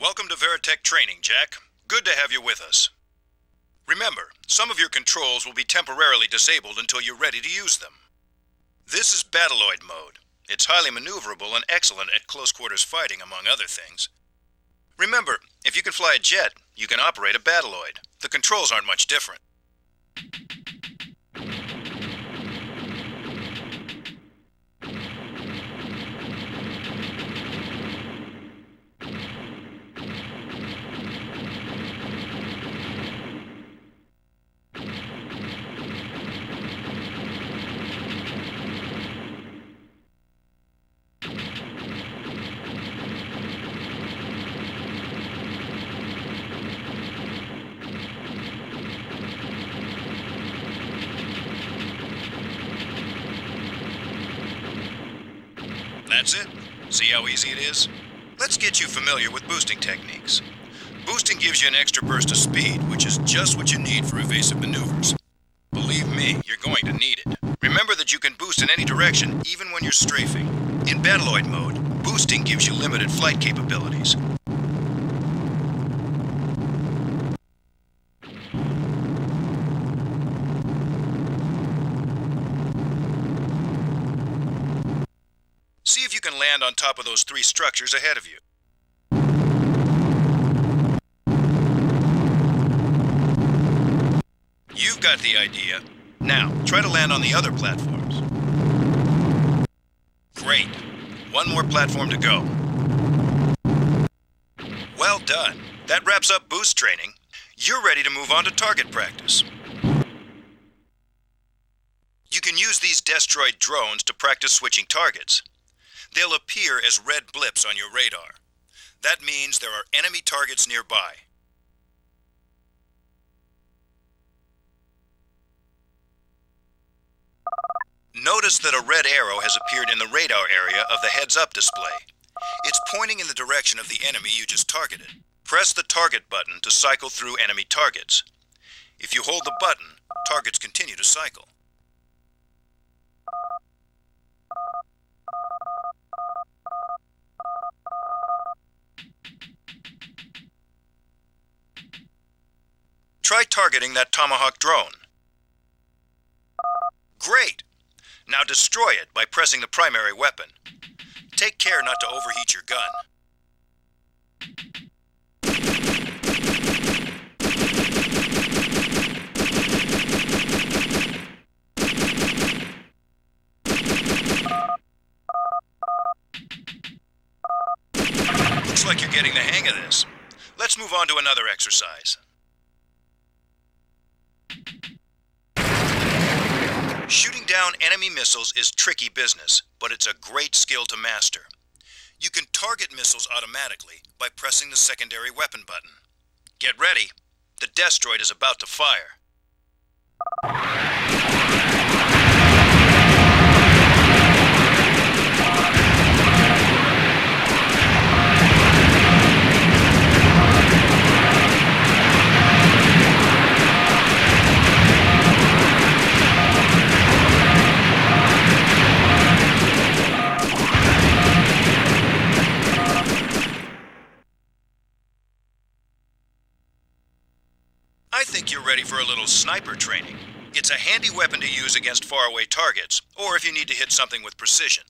Welcome to Veritech Training, Jack. Good to have you with us. Remember, some of your controls will be temporarily disabled until you're ready to use them. This is Battleoid mode. It's highly maneuverable and excellent at close quarters fighting, among other things. Remember, if you can fly a jet, you can operate a Battleoid. The controls aren't much different. That's it. See how easy it is? Let's get you familiar with boosting techniques. Boosting gives you an extra burst of speed, which is just what you need for evasive maneuvers. Believe me, you're going to need it. Remember that you can boost in any direction, even when you're strafing. In Battleoid mode, boosting gives you limited flight capabilities. See if you can land on top of those three structures ahead of you. You've got the idea. Now, try to land on the other platforms. Great. One more platform to go. Well done. That wraps up boost training. You're ready to move on to target practice. You can use these Destroid drones to practice switching targets. They'll appear as red blips on your radar. That means there are enemy targets nearby. Notice that a red arrow has appeared in the radar area of the heads-up display. It's pointing in the direction of the enemy you just targeted. Press the target button to cycle through enemy targets. If you hold the button, targets continue to cycle. Try targeting that Tomahawk drone. Great! Now destroy it by pressing the primary weapon. Take care not to overheat your gun. Looks like you're getting the hang of this. Let's move on to another exercise. Shooting down enemy missiles is tricky business, but it's a great skill to master. You can target missiles automatically by pressing the secondary weapon button. Get ready. The Destroid is about to fire. I think you're ready for a little sniper training. It's a handy weapon to use against faraway targets, or if you need to hit something with precision.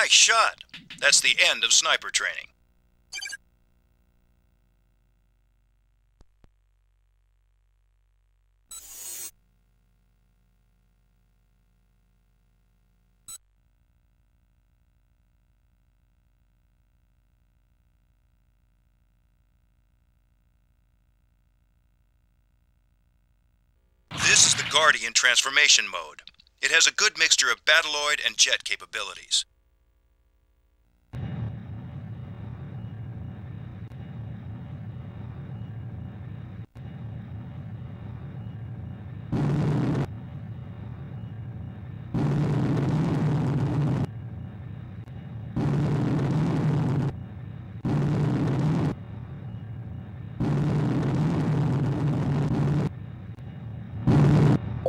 Nice shot. That's the end of sniper training. This is the Guardian transformation mode. It has a good mixture of battleoid and jet capabilities.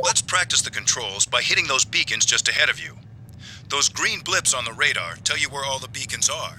Let's practice the controls by hitting those beacons just ahead of you. Those green blips on the radar tell you where all the beacons are.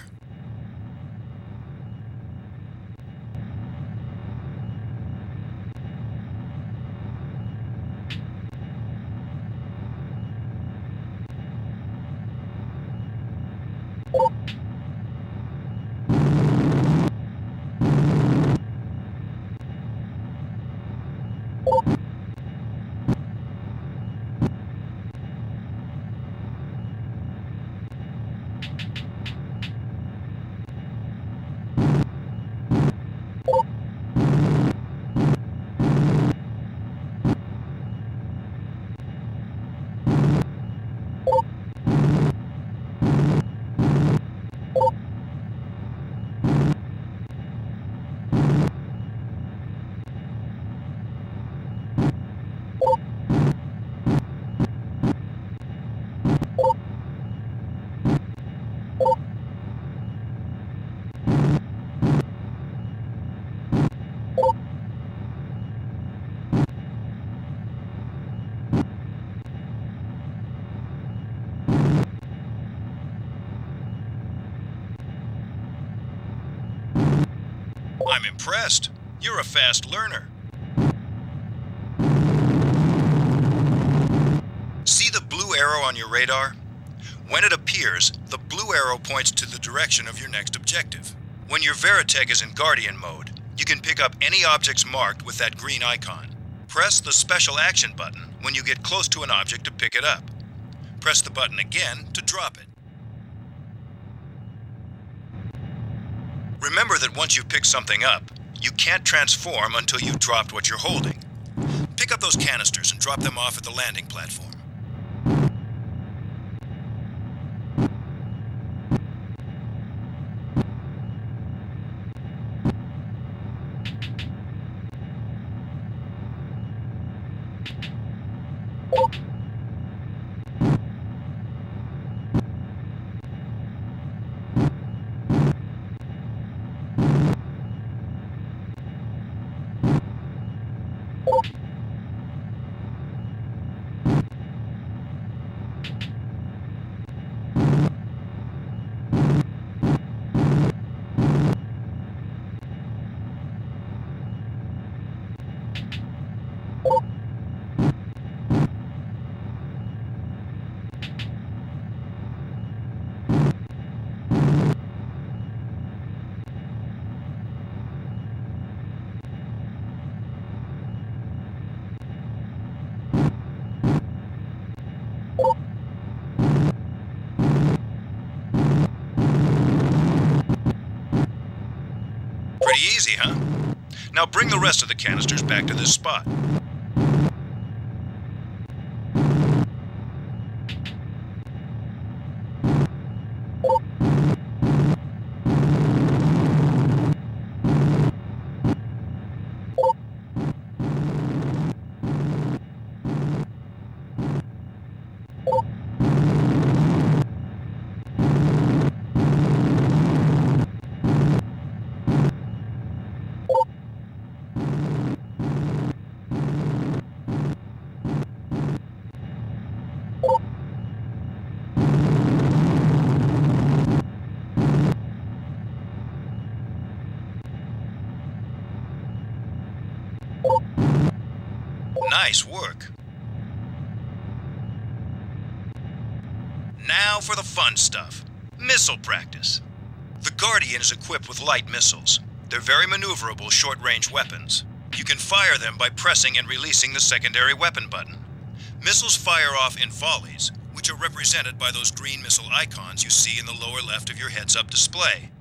I'm impressed. You're a fast learner. See the blue arrow on your radar? When it appears, the blue arrow points to the direction of your next objective. When your Veritech is in Guardian mode, you can pick up any objects marked with that green icon. Press the Special Action button when you get close to an object to pick it up. Press the button again to drop it. Remember that once you've picked something up, you can't transform until you've dropped what you're holding. Pick up those canisters and drop them off at the landing platform. Pretty easy, huh? Now bring the rest of the canisters back to this spot. Nice work. Now for the fun stuff. Missile practice. The Guardian is equipped with light missiles. They're very maneuverable short-range weapons. You can fire them by pressing and releasing the secondary weapon button. Missiles fire off in volleys, which are represented by those green missile icons you see in the lower left of your heads-up display.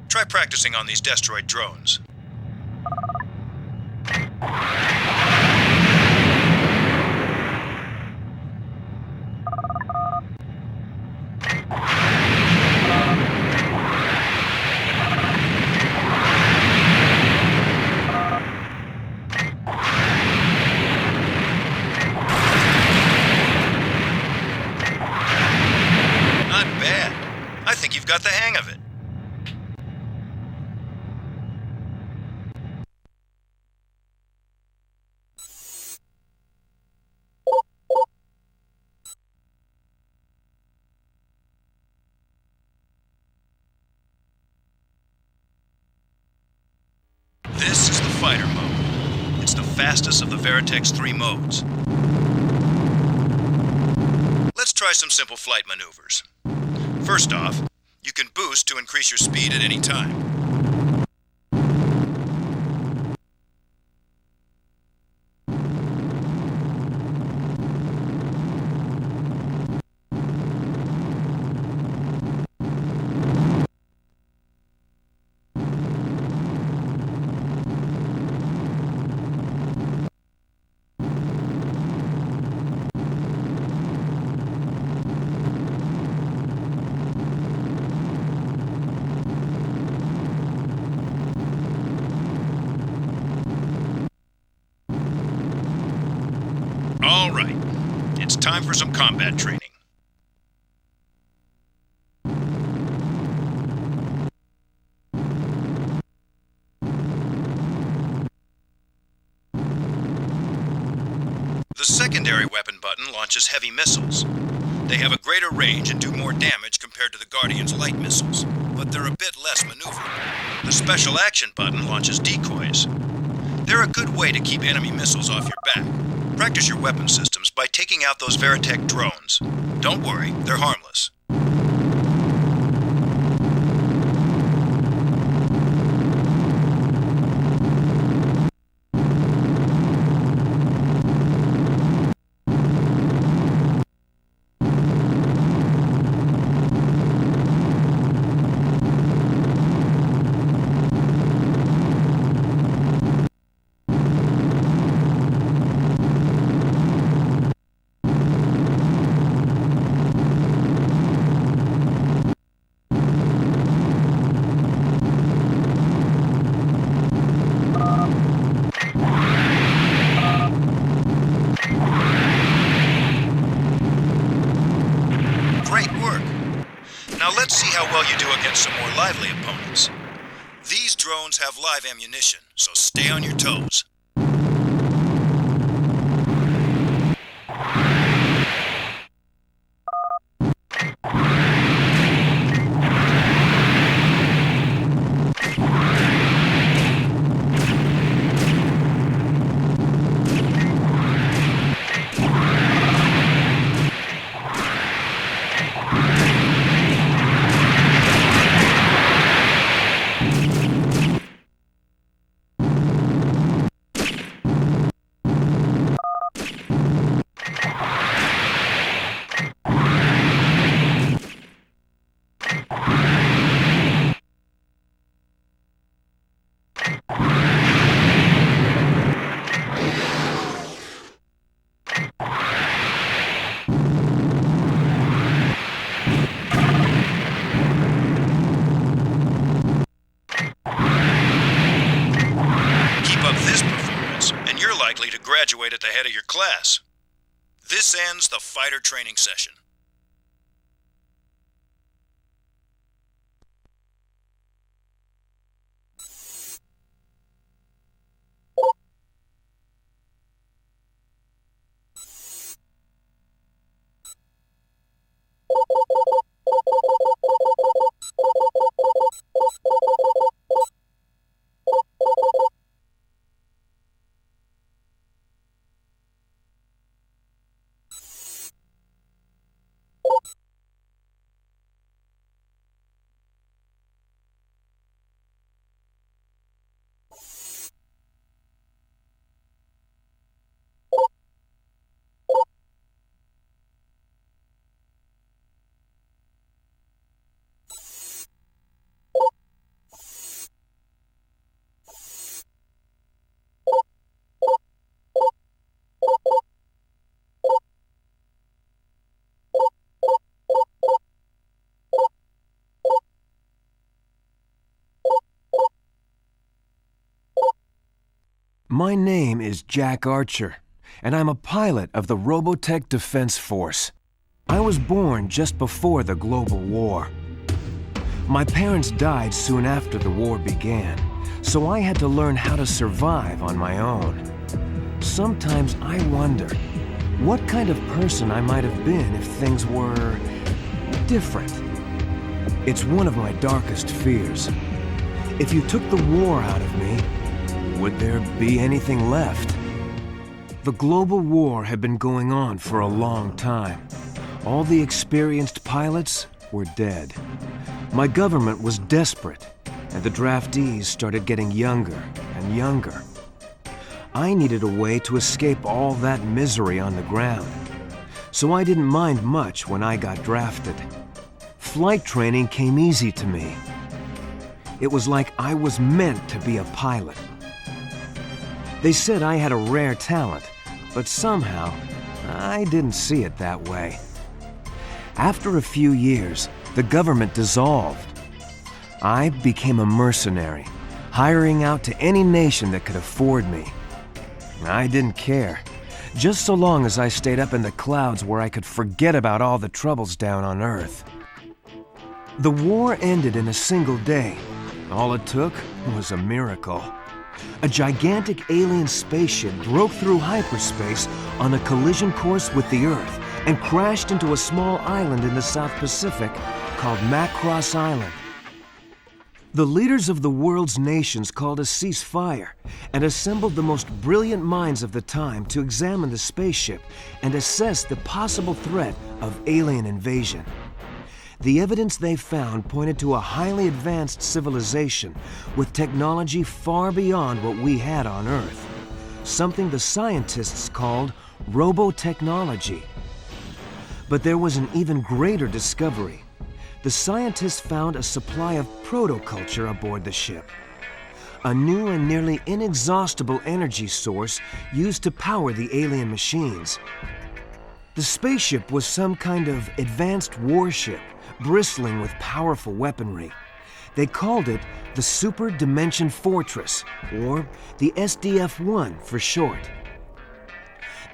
Try practicing on these destroyed drones. Not bad. I think you've got the hang of it. This is the fighter mode. It's the fastest of the Veritech's 3 modes. Let's try some simple flight maneuvers. First off, you can boost to increase your speed at any time. All right, it's time for some combat training. The secondary weapon button launches heavy missiles. They have a greater range and do more damage compared to the Guardian's light missiles, but they're a bit less maneuverable. The special action button launches decoys. They're a good way to keep enemy missiles off your back. Practice your weapon systems by taking out those Veritech drones. Don't worry, they're harmless. Now let's see how well you do against some more lively opponents. These drones have live ammunition, so stay on your toes. Likely to graduate at the head of your class. This ends the fighter training session. My name is Jack Archer, and I'm a pilot of the Robotech Defense Force. I was born just before the global war. My parents died soon after the war began, so I had to learn how to survive on my own. Sometimes I wonder what kind of person I might have been if things were different. It's one of my darkest fears. If you took the war out of me, would there be anything left? The global war had been going on for a long time. All the experienced pilots were dead. My government was desperate, and the draftees started getting younger and younger. I needed a way to escape all that misery on the ground, so I didn't mind much when I got drafted. Flight training came easy to me. It was like I was meant to be a pilot. They said I had a rare talent, but somehow I didn't see it that way. After a few years, the government dissolved. I became a mercenary, hiring out to any nation that could afford me. I didn't care, just so long as I stayed up in the clouds where I could forget about all the troubles down on Earth. The war ended in a single day. All it took was a miracle. A gigantic alien spaceship broke through hyperspace on a collision course with the Earth and crashed into a small island in the South Pacific called Macross Island. The leaders of the world's nations called a ceasefire and assembled the most brilliant minds of the time to examine the spaceship and assess the possible threat of alien invasion. The evidence they found pointed to a highly advanced civilization with technology far beyond what we had on Earth, something the scientists called robotechnology. But there was an even greater discovery. The scientists found a supply of protoculture aboard the ship, a new and nearly inexhaustible energy source used to power the alien machines. The spaceship was some kind of advanced warship, bristling with powerful weaponry. They called it the Super Dimension Fortress, or the SDF-1 for short.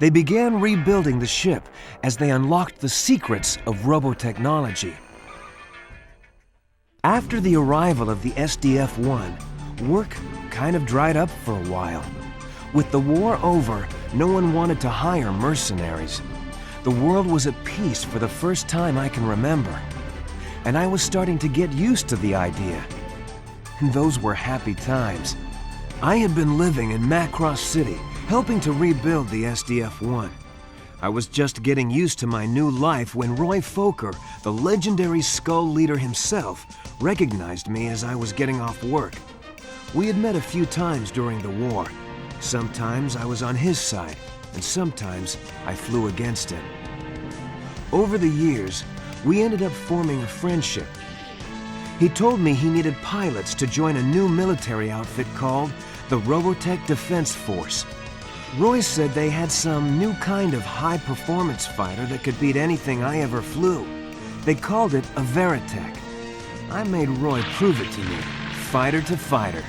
They began rebuilding the ship as they unlocked the secrets of robotechnology. After the arrival of the SDF-1, work kind of dried up for a while. With the war over, no one wanted to hire mercenaries. The world was at peace for the first time I can remember, and I was starting to get used to the idea. Those were happy times. I had been living in Macross City, helping to rebuild the SDF-1. I was just getting used to my new life when Roy Fokker, the legendary Skull leader himself, recognized me as I was getting off work. We had met a few times during the war. Sometimes I was on his side, and sometimes I flew against him. Over the years, we ended up forming a friendship. He told me he needed pilots to join a new military outfit called the Robotech Defense Force. Roy said they had some new kind of high-performance fighter that could beat anything I ever flew. They called it a Veritech. I made Roy prove it to me, fighter to fighter.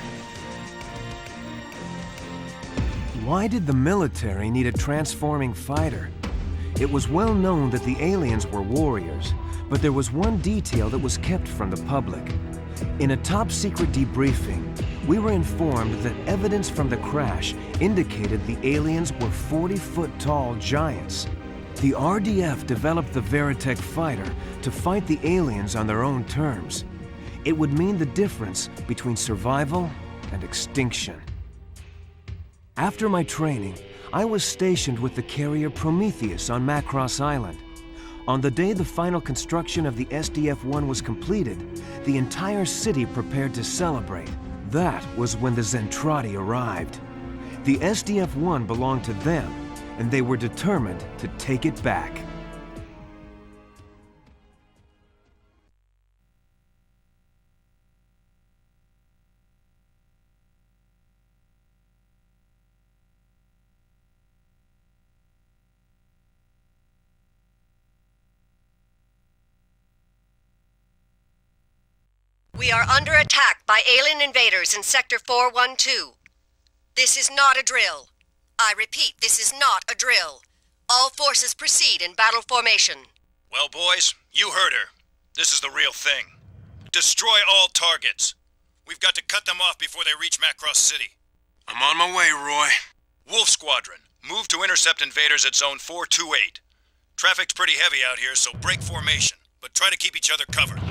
Why did the military need a transforming fighter? It was well known that the aliens were warriors, but there was one detail that was kept from the public. In a top-secret debriefing, we were informed that evidence from the crash indicated the aliens were 40-foot-tall giants. The RDF developed the Veritech fighter to fight the aliens on their own terms. It would mean the difference between survival and extinction. After my training, I was stationed with the carrier Prometheus on Macross Island. On the day the final construction of the SDF-1 was completed, the entire city prepared to celebrate. That was when the Zentradi arrived. The SDF-1 belonged to them, and they were determined to take it back. We are under attack by alien invaders in Sector 412. This is not a drill. I repeat, this is not a drill. All forces proceed in battle formation. Well, boys, you heard her. This is the real thing. Destroy all targets. We've got to cut them off before they reach Macross City. I'm on my way, Roy. Wolf Squadron, move to intercept invaders at Zone 428. Traffic's pretty heavy out here, so break formation, but try to keep each other covered.